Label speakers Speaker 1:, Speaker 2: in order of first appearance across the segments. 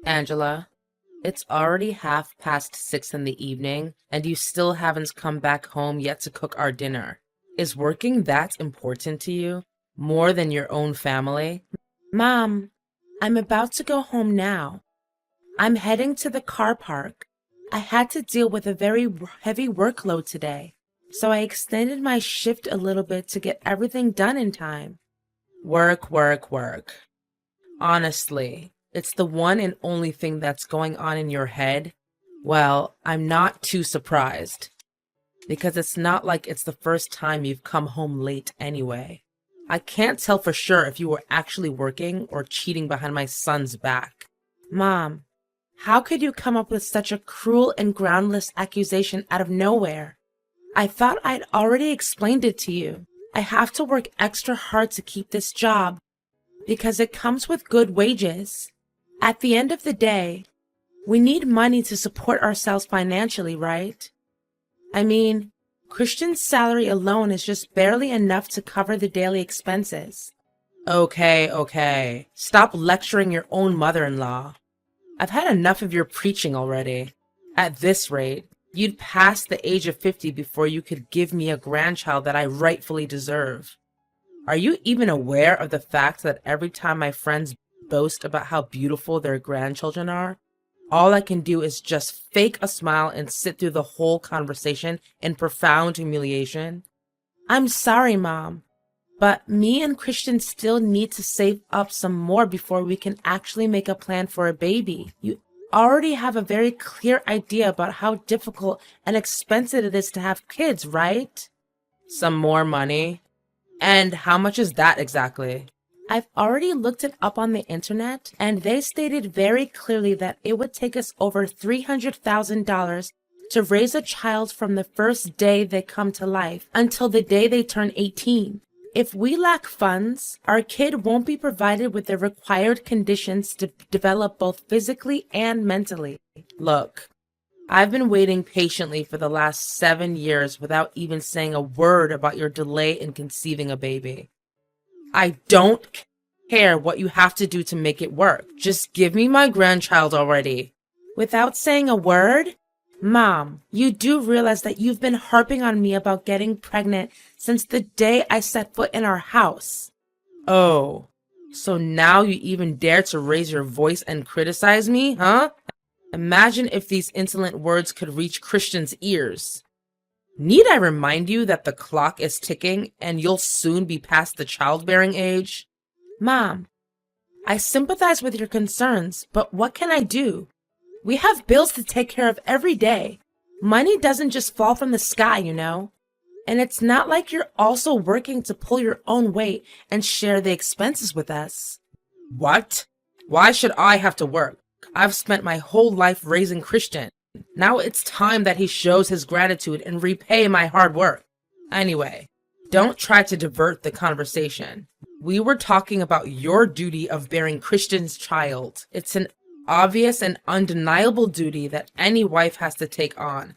Speaker 1: Angela, it's already 6:30 in the evening, and you still haven't come back home yet to cook our dinner. Is working that important to you? More than your own family? Mom, I'm about to go home now. I'm heading to the car park. I had to deal with a very heavy workload today, so I extended my shift a little bit to get everything done in time. Work, work, work. Honestly, it's the one and only thing that's going on in your head. Well, I'm not too surprised, because it's not like it's the first time you've come home late anyway. I can't tell for sure if you were actually working or cheating behind my son's back. Mom, how could you come up with such a cruel and groundless accusation out of nowhere? I thought I'd already explained it to you. I have to work extra hard to keep this job because it comes with good wages. At the end of the day, we need money to support ourselves financially, right? I mean, Christian's salary alone is just barely enough to cover the daily expenses. Okay. Stop lecturing your own mother-in-law. I've had enough of your preaching already. At this rate, you'd pass the age of 50 before you could give me a grandchild that I rightfully deserve. Are you even aware of the fact that every time my friends boast about how beautiful their grandchildren are, all I can do is just fake a smile and sit through the whole conversation in profound humiliation? I'm sorry, Mom, but me and Christian still need to save up some more before we can actually make a plan for a baby. You already have a very clear idea about how difficult and expensive it is to have kids, right? Some more money? And how much is that exactly? I've already looked it up on the internet, and they stated very clearly that it would take us over $300,000 to raise a child from the first day they come to life until the day they turn 18. If we lack funds, our kid won't be provided with the required conditions to develop both physically and mentally. Look, I've been waiting patiently for the last 7 years without even saying a word about your delay in conceiving a baby. I don't care what you have to do to make it work. Just give me my grandchild already. Without saying a word? Mom, you do realize that you've been harping on me about getting pregnant since the day I set foot in our house. Oh, so now you even dare to raise your voice and criticize me, huh? Imagine if these insolent words could reach Christian's ears. Need I remind you that the clock is ticking and you'll soon be past the childbearing age? Mom, I sympathize with your concerns, but what can I do? We have bills to take care of every day. Money doesn't just fall from the sky, you know. And it's not like you're also working to pull your own weight and share the expenses with us. What? Why should I have to work? I've spent my whole life raising Christian. Now it's time that he shows his gratitude and repay my hard work. Anyway, don't try to divert the conversation. We were talking about your duty of bearing Christian's child. It's an obvious and undeniable duty that any wife has to take on,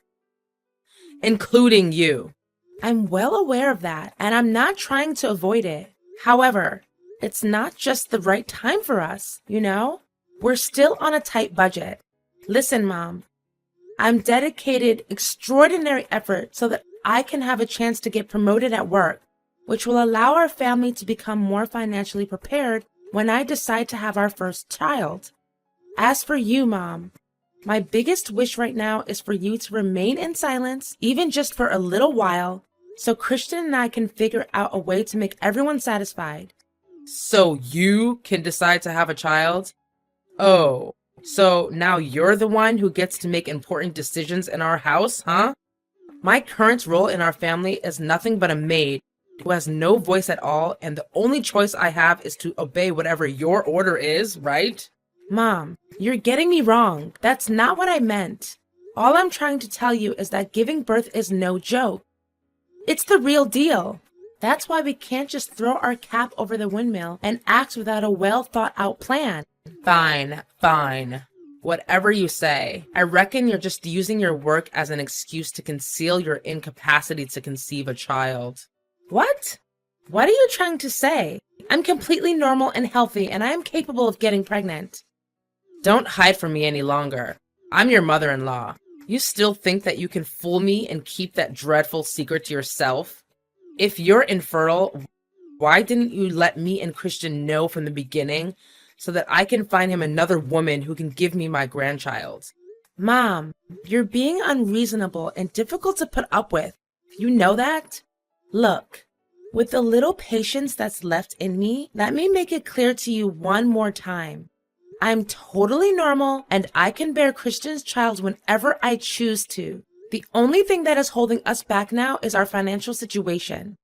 Speaker 1: including you. I'm well aware of that, and I'm not trying to avoid it. However, it's not just the right time for us, you know? We're still on a tight budget. Listen, Mom, I'm dedicated extraordinary effort so that I can have a chance to get promoted at work, which will allow our family to become more financially prepared when I decide to have our first child. As for you, Mom, my biggest wish right now is for you to remain in silence, even just for a little while, so Christian and I can figure out a way to make everyone satisfied. So you can decide to have a child? Oh, so now you're the one who gets to make important decisions in our house, huh? My current role in our family is nothing but a maid who has no voice at all, and the only choice I have is to obey whatever your order is, right? Mom, you're getting me wrong. That's not what I meant. All I'm trying to tell you is that giving birth is no joke. It's the real deal. That's why we can't just throw our cap over the windmill and act without a well-thought-out plan. Fine. Whatever you say. I reckon you're just using your work as an excuse to conceal your incapacity to conceive a child. What? What are you trying to say? I'm completely normal and healthy, and I am capable of getting pregnant. Don't hide from me any longer. I'm your mother-in-law. You still think that you can fool me and keep that dreadful secret to yourself? If you're infertile, why didn't you let me and Christian know from the beginning so that I can find him another woman who can give me my grandchild? Mom, you're being unreasonable and difficult to put up with. You know that? Look, with the little patience that's left in me, let me make it clear to you one more time. I'm totally normal and I can bear Christian's child whenever I choose to. The only thing that is holding us back now is our financial situation.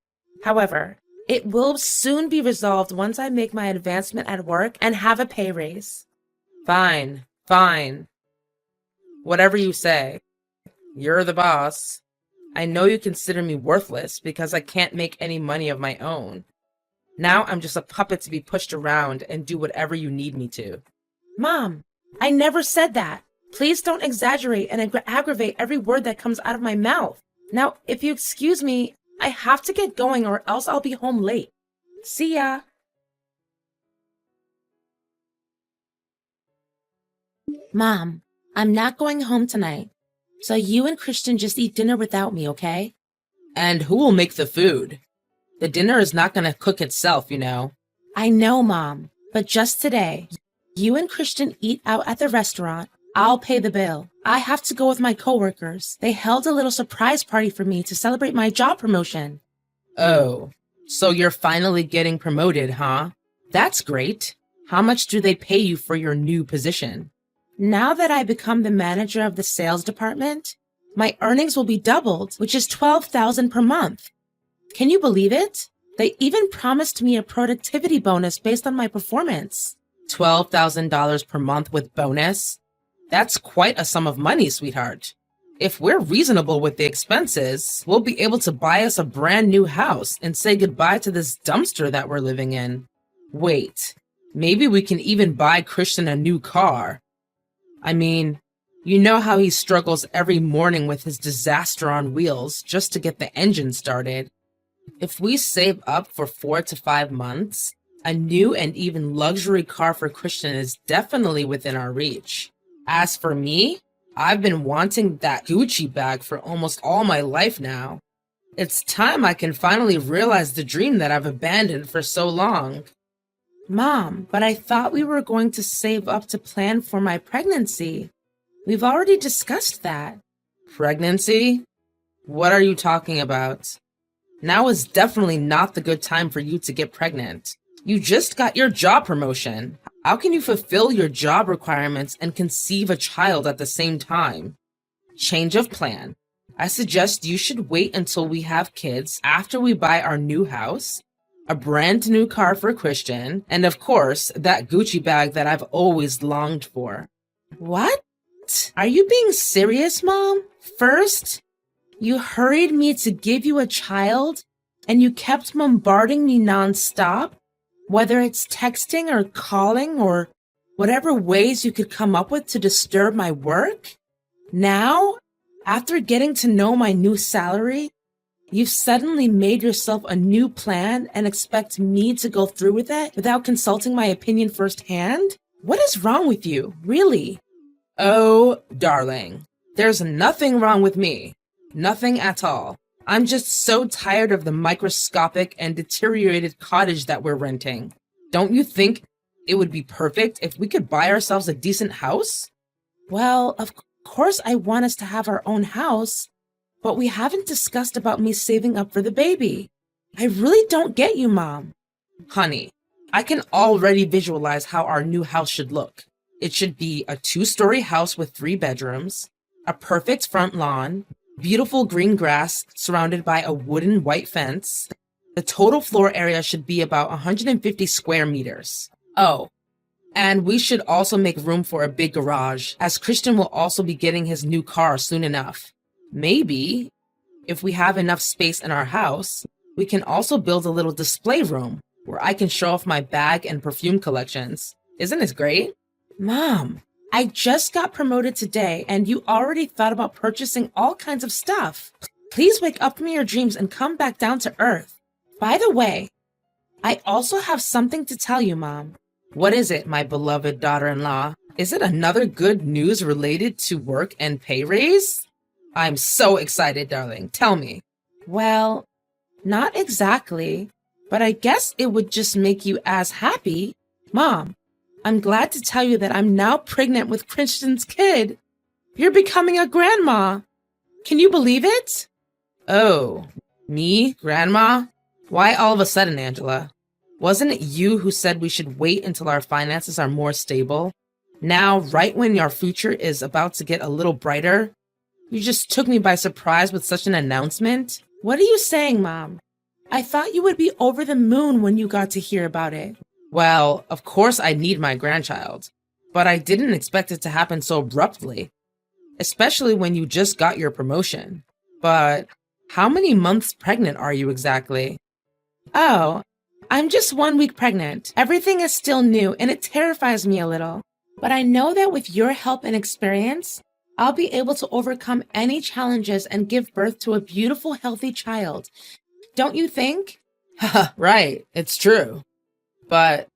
Speaker 1: However, it will soon be resolved once I make my advancement at work and have a pay raise. Fine, fine. Whatever you say. You're the boss. I know you consider me worthless because I can't make any money of my own. Now I'm just a puppet to be pushed around and do whatever you need me to. Mom, I never said that. Please don't exaggerate and aggravate every word that comes out of my mouth. Now, if you excuse me, I have to get going or else I'll be home late. See ya. Mom, I'm not going home tonight. So you and Christian just eat dinner without me, okay? And who will make the food? The dinner is not going to cook itself, you know. I know, Mom, but just today, you and Christian eat out at the restaurant. I'll pay the bill. I have to go with my coworkers. They held a little surprise party for me to celebrate my job promotion. Oh, so you're finally getting promoted, huh? That's great. How much do they pay you for your new position? Now that I become the manager of the sales department, my earnings will be doubled, which is $12,000 per month. Can you believe it? They even promised me a productivity bonus based on my performance. $12,000 per month with bonus? That's quite a sum of money, sweetheart. If we're reasonable with the expenses, we'll be able to buy us a brand new house and say goodbye to this dumpster that we're living in. Wait, maybe we can even buy Christian a new car. I mean, you know how he struggles every morning with his disaster on wheels just to get the engine started. If we save up for 4 to 5 months, a new and even luxury car for Christian is definitely within our reach. As for me, I've been wanting that Gucci bag for almost all my life now. It's time I can finally realize the dream that I've abandoned for so long. Mom, but I thought we were going to save up to plan for my pregnancy. We've already discussed that. Pregnancy? What are you talking about? Now is definitely not the good time for you to get pregnant. You just got your job promotion. How can you fulfill your job requirements and conceive a child at the same time? Change of plan. I suggest you should wait until we have kids after we buy our new house, a brand new car for Christian, and of course, that Gucci bag that I've always longed for. What? Are you being serious, Mom? First, you hurried me to give you a child, and you kept bombarding me nonstop, whether it's texting or calling or whatever ways you could come up with to disturb my work. Now, after getting to know my new salary, you've suddenly made yourself a new plan and expect me to go through with it without consulting my opinion firsthand? What is wrong with you, really? Oh, darling, there's nothing wrong with me. Nothing at all. I'm just so tired of the microscopic and deteriorated cottage that we're renting. Don't you think it would be perfect if we could buy ourselves a decent house? Well, of course I want us to have our own house, but we haven't discussed about me saving up for the baby. I really don't get you, Mom. Honey, I can already visualize how our new house should look. It should be a 2-story house with 3 bedrooms, a perfect front lawn, beautiful green grass surrounded by a wooden white fence. The total floor area should be about 150 square meters. Oh, and we should also make room for a big garage, as Christian will also be getting his new car soon enough. Maybe, if we have enough space in our house, we can also build a little display room where I can show off my bag and perfume collections. Isn't it great? Mom, I just got promoted today and you already thought about purchasing all kinds of stuff. Please wake up from your dreams and come back down to earth. By the way, I also have something to tell you, Mom. What is it, my beloved daughter-in-law? Is it another good news related to work and pay raise? I'm so excited, darling. Tell me. Well, not exactly, but I guess it would just make you as happy. Mom, I'm glad to tell you that I'm now pregnant with Christian's kid. You're becoming a grandma. Can you believe it? Oh, me, grandma? Why all of a sudden, Angela? Wasn't it you who said we should wait until our finances are more stable? Now, right when our future is about to get a little brighter, you just took me by surprise with such an announcement. What are you saying, Mom? I thought you would be over the moon when you got to hear about it. Well, of course I need my grandchild, but I didn't expect it to happen so abruptly, especially when you just got your promotion. But how many months pregnant are you exactly? Oh, I'm just 1 week pregnant. Everything is still new and it terrifies me a little. But I know that with your help and experience, I'll be able to overcome any challenges and give birth to a beautiful, healthy child. Don't you think? Right, it's true. But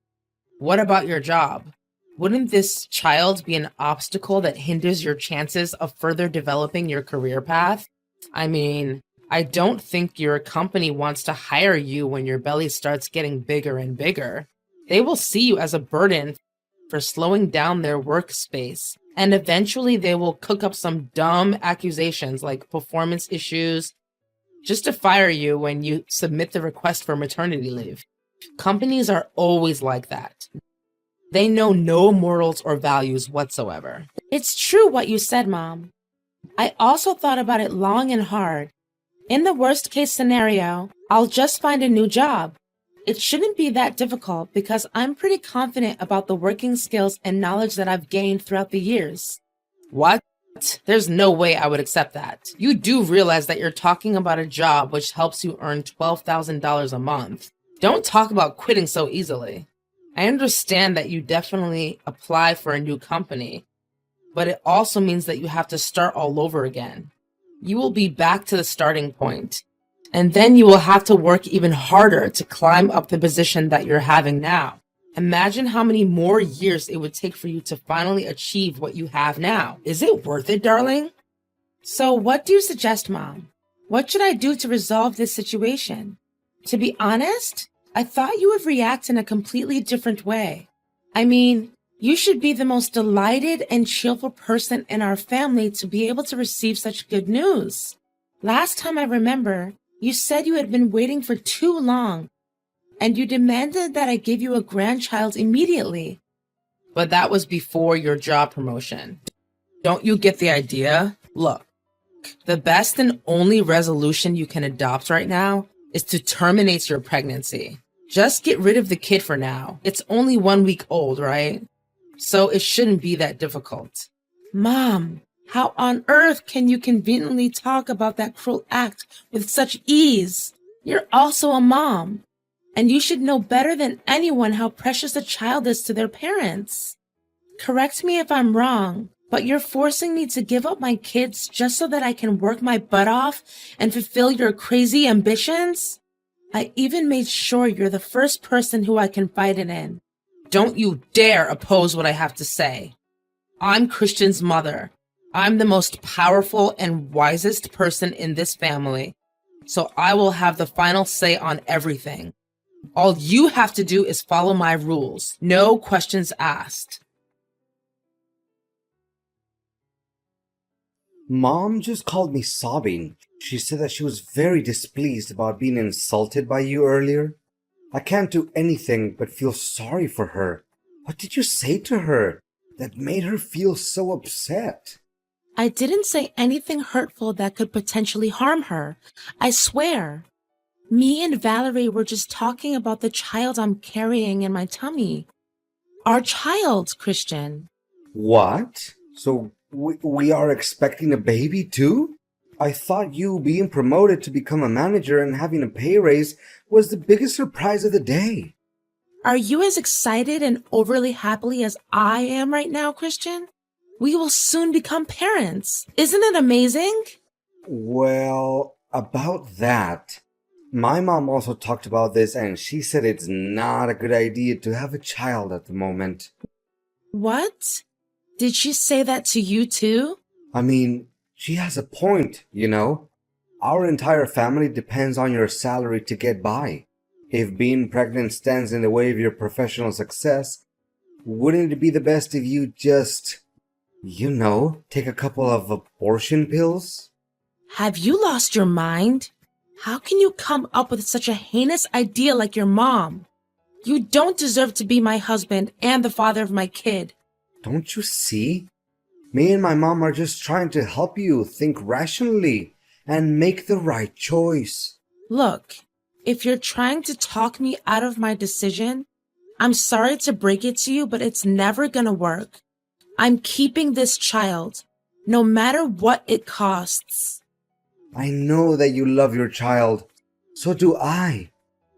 Speaker 1: what about your job? Wouldn't this child be an obstacle that hinders your chances of further developing your career path? I mean, I don't think your company wants to hire you when your belly starts getting bigger and bigger. They will see you as a burden for slowing down their workspace, and eventually they will cook up some dumb accusations like performance issues just to fire you when you submit the request for maternity leave. Companies are always like that. They know no morals or values whatsoever. It's true what you said, Mom. I also thought about it long and hard. In the worst case scenario, I'll just find a new job. It shouldn't be that difficult because I'm pretty confident about the working skills and knowledge that I've gained throughout the years. What? There's no way I would accept that. You do realize that you're talking about a job which helps you earn $12,000 a month. Don't talk about quitting so easily. I understand that you definitely apply for a new company, but it also means that you have to start all over again. You will be back to the starting point, and then you will have to work even harder to climb up the position that you're having now. Imagine how many more years it would take for you to finally achieve what you have now. Is it worth it, darling? So what do you suggest, Mom? What should I do to resolve this situation? To be honest, I thought you would react in a completely different way. I mean, you should be the most delighted and cheerful person in our family to be able to receive such good news. Last time I remember, you said you had been waiting for too long, and you demanded that I give you a grandchild immediately. But that was before your job promotion. Don't you get the idea? Look, the best and only resolution you can adopt right now is to terminate your pregnancy. Just get rid of the kid for now. It's only 1 week old, right? So it shouldn't be that difficult. Mom, how on earth can you conveniently talk about that cruel act with such ease? You're also a mom, and you should know better than anyone how precious a child is to their parents. Correct me if I'm wrong, but you're forcing me to give up my kids just so that I can work my butt off and fulfill your crazy ambitions? I even made sure you're the first person who I confide in. Don't you dare oppose what I have to say. I'm Christian's mother. I'm the most powerful and wisest person in this family, so I will have the final say on everything. All you have to do is follow my rules. No questions asked.
Speaker 2: Mom just called me sobbing. She said that she was very displeased about being insulted by you earlier. I can't do anything but feel sorry for her. What did you say to her that made her feel so upset?
Speaker 1: I didn't say anything hurtful that could potentially harm her. I swear. Me and Valerie were just talking about the child I'm carrying in my tummy. Our child, Christian.
Speaker 2: What? So we are expecting a baby too? I thought you being promoted to become a manager and having a pay raise was the biggest surprise of the day.
Speaker 1: Are you as excited and overly happy as I am right now, Christian? We will soon become parents. Isn't it amazing?
Speaker 2: Well, about that, my mom also talked about this and she said it's not a good idea to have a child at the moment.
Speaker 1: What? Did she say that to you too?
Speaker 2: I mean, she has a point, you know? Our entire family depends on your salary to get by. If being pregnant stands in the way of your professional success, wouldn't it be the best if you just, take a couple of abortion pills?
Speaker 1: Have you lost your mind? How can you come up with such a heinous idea like your mom? You don't deserve to be my husband and the father of my kid.
Speaker 2: Don't you see? Me and my mom are just trying to help you think rationally and make the right choice.
Speaker 1: Look, if you're trying to talk me out of my decision, I'm sorry to break it to you, but it's never gonna work. I'm keeping this child, no matter what it costs.
Speaker 2: I know that you love your child. So do I.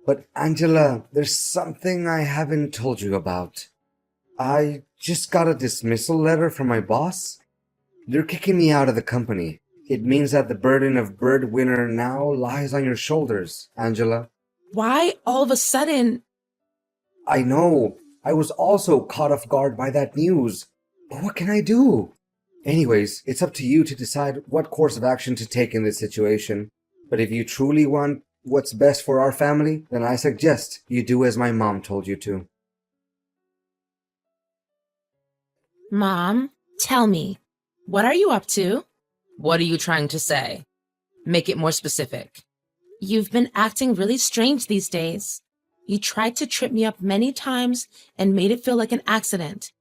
Speaker 2: But Angela, there's something I haven't told you about. I just got a dismissal letter from my boss. They're kicking me out of the company. It means that the burden of breadwinner now lies on your shoulders, Angela.
Speaker 1: Why all of a sudden?
Speaker 2: I know. I was also caught off guard by that news. But what can I do? Anyways, it's up to you to decide what course of action to take in this situation. But if you truly want what's best for our family, then I suggest you do as my mom told you to.
Speaker 1: Mom, tell me, what are you up to? What are you trying to say? Make it more specific. You've been acting really strange these days. You tried to trip me up many times and made it feel like an accident.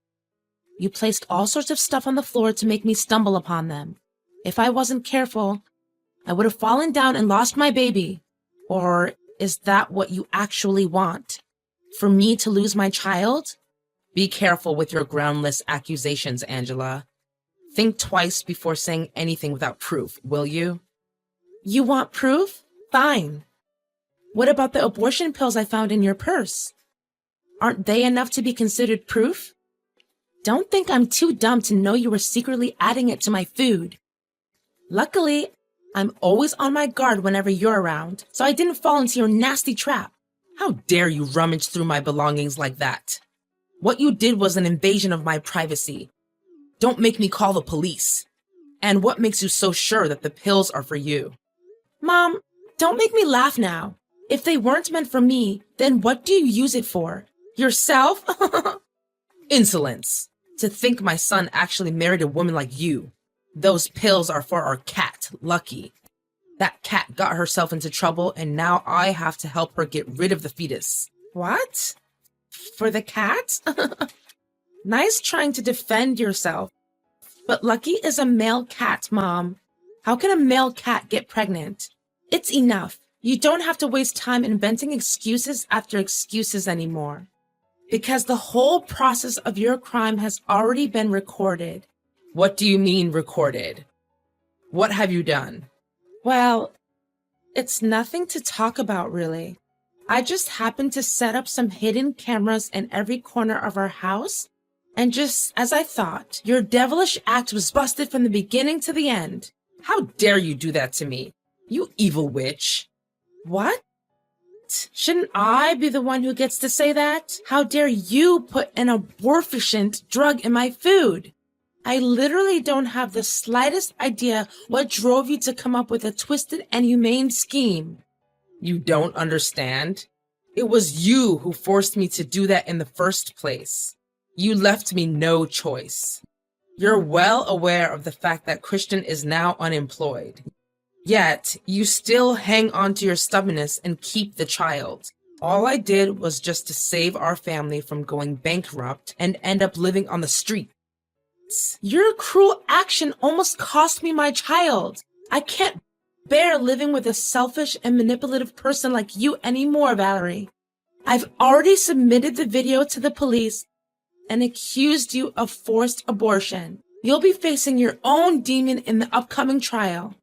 Speaker 1: You placed all sorts of stuff on the floor to make me stumble upon them. If I wasn't careful, I would have fallen down and lost my baby. Or is that what you actually want? For me to lose my child? Be careful with your groundless accusations, Angela. Think twice before saying anything without proof, will you? You want proof? Fine. What about the abortion pills I found in your purse? Aren't they enough to be considered proof? Don't think I'm too dumb to know you were secretly adding it to my food. Luckily, I'm always on my guard whenever you're around, so I didn't fall into your nasty trap. How dare you rummage through my belongings like that? What you did was an invasion of my privacy. Don't make me call the police. And what makes you so sure that the pills are for you? Mom, don't make me laugh now. If they weren't meant for me, then what do you use it for? Yourself? Insolence. To think my son actually married a woman like you. Those pills are for our cat, Lucky. That cat got herself into trouble and now I have to help her get rid of the fetus. What? For the cat? Nice trying to defend yourself. But Lucky is a male cat, Mom. How can a male cat get pregnant? It's enough. You don't have to waste time inventing excuses after excuses anymore. Because the whole process of your crime has already been recorded. What do you mean recorded? What have you done? Well, it's nothing to talk about, really. I just happened to set up some hidden cameras in every corner of our house, and just as I thought, your devilish act was busted from the beginning to the end. How dare you do that to me, you evil witch? What? Shouldn't I be the one who gets to say that? How dare you put an abortifacient drug in my food? I literally don't have the slightest idea what drove you to come up with a twisted and humane scheme. You don't understand? It was you who forced me to do that in the first place. You left me no choice. You're well aware of the fact that Christian is now unemployed. Yet, you still hang on to your stubbornness and keep the child. All I did was just to save our family from going bankrupt and end up living on the street. Your cruel action almost cost me my child. I can't bear living with a selfish and manipulative person like you anymore, Valerie. I've already submitted the video to the police and accused you of forced abortion. You'll be facing your own demon in the upcoming trial.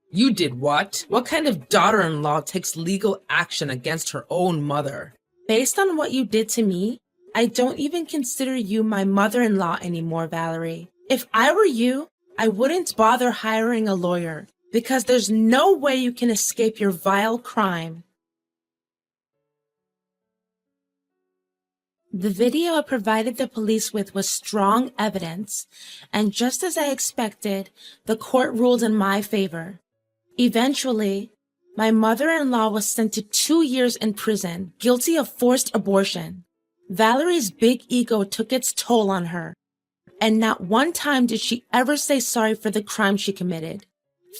Speaker 1: You did what? What kind of daughter-in-law takes legal action against her own mother? Based on what you did to me, I don't even consider you my mother-in-law anymore, Valerie. If I were you, I wouldn't bother hiring a lawyer, because there's no way you can escape your vile crime.
Speaker 3: The video I provided the police with was strong evidence, and just as I expected, the court ruled in my favor. Eventually, my mother-in-law was sent to 2 years in prison, guilty of forced abortion. Valerie's big ego took its toll on her, and not one time did she ever say sorry for the crime she committed.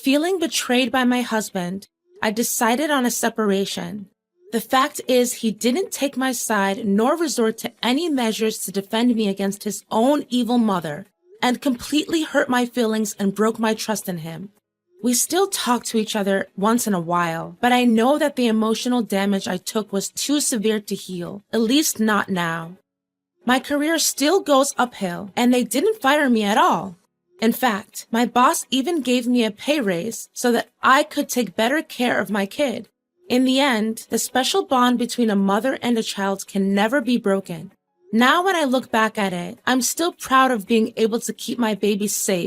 Speaker 3: Feeling betrayed by my husband, I decided on a separation. The fact is, he didn't take my side nor resort to any measures to defend me against his own evil mother, and completely hurt my feelings and broke my trust in him. We still talk to each other once in a while, but I know that the emotional damage I took was too severe to heal, at least not now. My career still goes uphill, and they didn't fire me at all. In fact, my boss even gave me a pay raise so that I could take better care of my kid. In the end, the special bond between a mother and a child can never be broken. Now when I look back at it, I'm still proud of being able to keep my baby safe